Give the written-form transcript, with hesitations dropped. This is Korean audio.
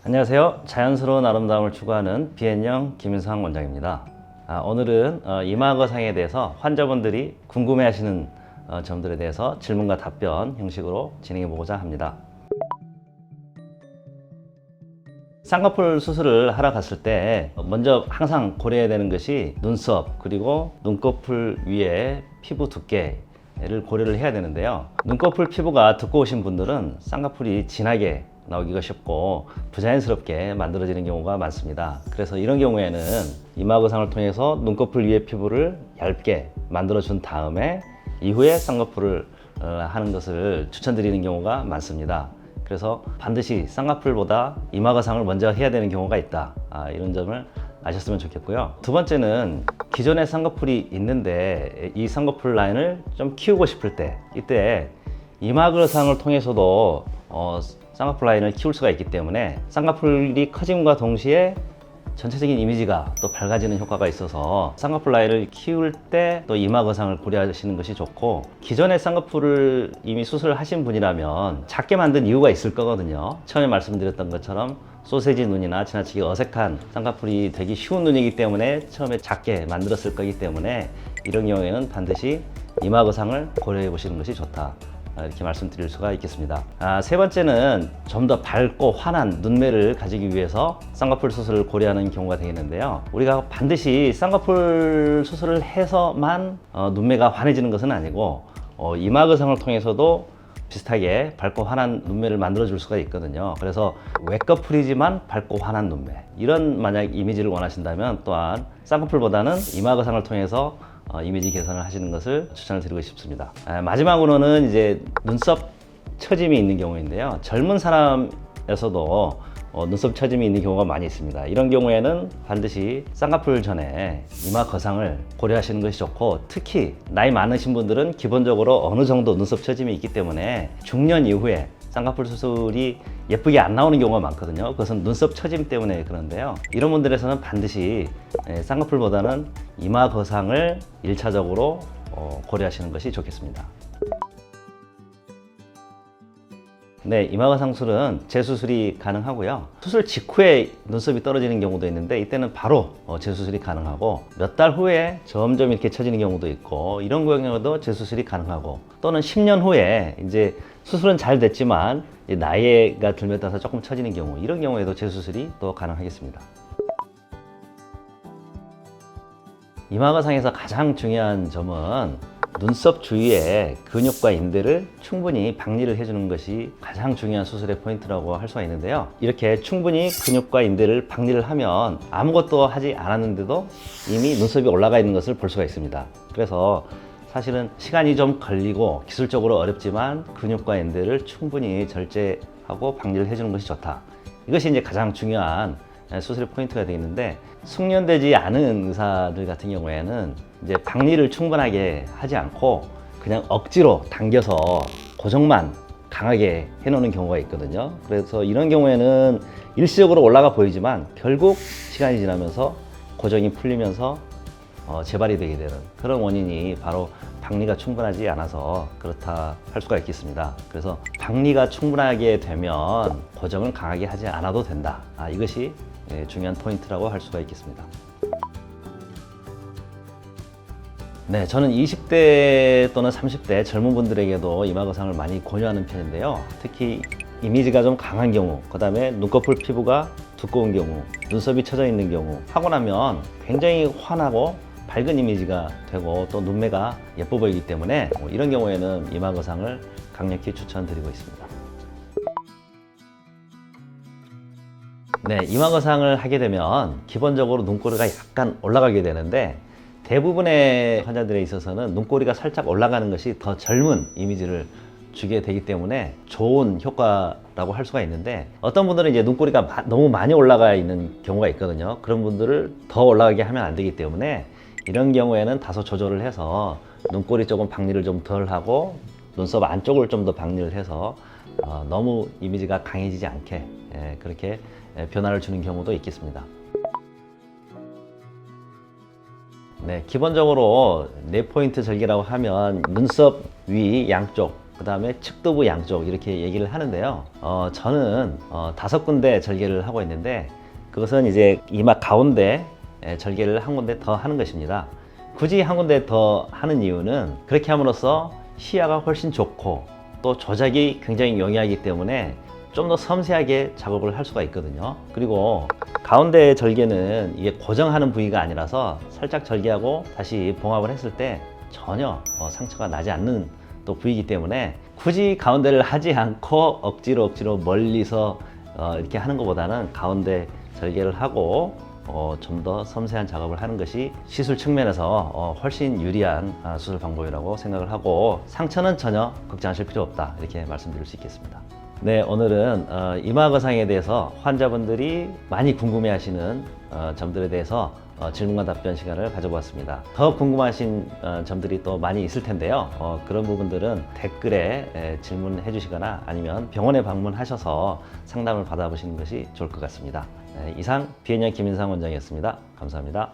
안녕하세요. 자연스러운 아름다움을 추구하는 비앤영 김윤상 원장입니다. 오늘은 이마거상에 대해서 환자분들이 궁금해하시는 점들에 대해서 질문과 답변 형식으로 진행해 보고자 합니다. 쌍꺼풀 수술을 하러 갔을 때 먼저 항상 고려해야 되는 것이 눈썹 그리고 눈꺼풀 위에 피부 두께를 고려를 해야 되는데요. 눈꺼풀 피부가 두꺼우신 분들은 쌍꺼풀이 진하게 나오기가 쉽고 부자연스럽게 만들어지는 경우가 많습니다. 그래서 이런 경우에는 이마거상을 통해서 눈꺼풀 위에 피부를 얇게 만들어 준 다음에 이후에 쌍꺼풀을 하는 것을 추천드리는 경우가 많습니다. 그래서 반드시 쌍꺼풀보다 이마거상을 먼저 해야 되는 경우가 있다. 이런 점을 아셨으면 좋겠고요. 두 번째는 기존에 쌍꺼풀이 있는데 이 쌍꺼풀 라인을 좀 키우고 싶을 때, 이때 이마거상을 통해서도 쌍꺼풀 라인을 키울 수가 있기 때문에 쌍꺼풀이 커짐과 동시에 전체적인 이미지가 또 밝아지는 효과가 있어서 쌍꺼풀 라인을 키울 때 또 이마거상을 고려하시는 것이 좋고, 기존에 쌍꺼풀을 이미 수술하신 분이라면 작게 만든 이유가 있을 거거든요. 처음에 말씀드렸던 것처럼 소세지 눈이나 지나치게 어색한 쌍꺼풀이 되기 쉬운 눈이기 때문에 처음에 작게 만들었을 거기 때문에 이런 경우에는 반드시 이마거상을 고려해 보시는 것이 좋다, 이렇게 말씀드릴 수가 있겠습니다. 세 번째는 좀 더 밝고 환한 눈매를 가지기 위해서 쌍꺼풀 수술을 고려하는 경우가 되겠는데요. 우리가 반드시 쌍꺼풀 수술을 해서만 눈매가 환해지는 것은 아니고 이마거상을 통해서도 비슷하게 밝고 환한 눈매를 만들어 줄 수가 있거든요. 그래서 외꺼풀이지만 밝고 환한 눈매, 이런 만약 이미지를 원하신다면 또한 쌍꺼풀보다는 이마거상을 통해서 이미지 개선을 하시는 것을 추천을 드리고 싶습니다. 마지막으로는 이제 눈썹 처짐이 있는 경우인데요. 젊은 사람에서도 눈썹 처짐이 있는 경우가 많이 있습니다. 이런 경우에는 반드시 쌍꺼풀 전에 이마거상을 고려하시는 것이 좋고, 특히 나이 많으신 분들은 기본적으로 어느 정도 눈썹 처짐이 있기 때문에 중년 이후에 쌍꺼풀 수술이 예쁘게 안 나오는 경우가 많거든요. 그것은 눈썹 처짐 때문에 그런데요. 이런 분들에서는 반드시 쌍꺼풀보다는 이마거상을 1차적으로 고려하시는 것이 좋겠습니다. 네, 이마거상 수술은 재수술이 가능하고요. 수술 직후에 눈썹이 떨어지는 경우도 있는데 이때는 바로 재수술이 가능하고, 몇 달 후에 점점 이렇게 처지는 경우도 있고, 이런 경우에도 재수술이 가능하고, 또는 10년 후에 이제 수술은 잘 됐지만 나이가 들면 따라서 조금 처지는 경우, 이런 경우에도 재수술이 또 가능하겠습니다. 이마거상에서 가장 중요한 점은 눈썹 주위에 근육과 인대를 충분히 박리를 해주는 것이 가장 중요한 수술의 포인트라고 할 수가 있는데요. 이렇게 충분히 근육과 인대를 박리를 하면 아무것도 하지 않았는데도 이미 눈썹이 올라가 있는 것을 볼 수가 있습니다. 그래서 사실은 시간이 좀 걸리고 기술적으로 어렵지만 근육과 인대를 충분히 절제하고 박리를 해주는 것이 좋다. 이것이 이제 가장 중요한 수술의 포인트가 되겠는데, 숙련되지 않은 의사들 같은 경우에는 이제 박리를 충분하게 하지 않고 그냥 억지로 당겨서 고정만 강하게 해놓는 경우가 있거든요. 그래서 이런 경우에는 일시적으로 올라가 보이지만 결국 시간이 지나면서 고정이 풀리면서 재발이 되게 되는 그런 원인이 바로 박리가 충분하지 않아서 그렇다 할 수가 있겠습니다. 그래서 박리가 충분하게 되면 고정을 강하게 하지 않아도 된다. 이것이 중요한 포인트라고 할 수가 있겠습니다. 네, 저는 20대 또는 30대 젊은 분들에게도 이마거상을 많이 권유하는 편인데요. 특히 이미지가 좀 강한 경우, 그 다음에 눈꺼풀 피부가 두꺼운 경우, 눈썹이 처져 있는 경우 하고 나면 굉장히 환하고 밝은 이미지가 되고 또 눈매가 예뻐 보이기 때문에 이런 경우에는 이마거상을 강력히 추천드리고 있습니다. 네, 이마거상을 하게 되면 기본적으로 눈꼬리가 약간 올라가게 되는데, 대부분의 환자들에 있어서는 눈꼬리가 살짝 올라가는 것이 더 젊은 이미지를 주게 되기 때문에 좋은 효과라고 할 수가 있는데, 어떤 분들은 이제 눈꼬리가 너무 많이 올라가 있는 경우가 있거든요. 그런 분들을 더 올라가게 하면 안 되기 때문에 이런 경우에는 다소 조절을 해서 눈꼬리 조금 박리를 좀 덜 하고 눈썹 안쪽을 좀 더 박리를 해서 너무 이미지가 강해지지 않게 그렇게 변화를 주는 경우도 있겠습니다. 네, 기본적으로 4포인트 절개라고 하면 눈썹 위 양쪽 그 다음에 측두부 양쪽 이렇게 얘기를 하는데요. 저는 5군데 절개를 하고 있는데 그것은 이제 이마 가운데 절개를 한 군데 더 하는 것입니다. 굳이 한 군데 더 하는 이유는 그렇게 함으로써 시야가 훨씬 좋고 또 조작이 굉장히 용이하기 때문에 좀 더 섬세하게 작업을 할 수가 있거든요. 그리고 가운데 절개는 이게 고정하는 부위가 아니라서 살짝 절개하고 다시 봉합을 했을 때 전혀 상처가 나지 않는 또 부위이기 때문에 굳이 가운데를 하지 않고 억지로 멀리서 이렇게 하는 것보다는 가운데 절개를 하고 좀 더 섬세한 작업을 하는 것이 시술 측면에서 훨씬 유리한 수술 방법이라고 생각을 하고 상처는 전혀 걱정하실 필요 없다 이렇게 말씀드릴 수 있겠습니다. 네, 오늘은 이마 거상에 대해서 환자분들이 많이 궁금해하시는 점들에 대해서 질문과 답변 시간을 가져보았습니다. 더 궁금하신 점들이 또 많이 있을 텐데요. 그런 부분들은 댓글에 질문해 주시거나 아니면 병원에 방문하셔서 상담을 받아보시는 것이 좋을 것 같습니다. 네, 이상 비앤양 김인상 원장이었습니다. 감사합니다.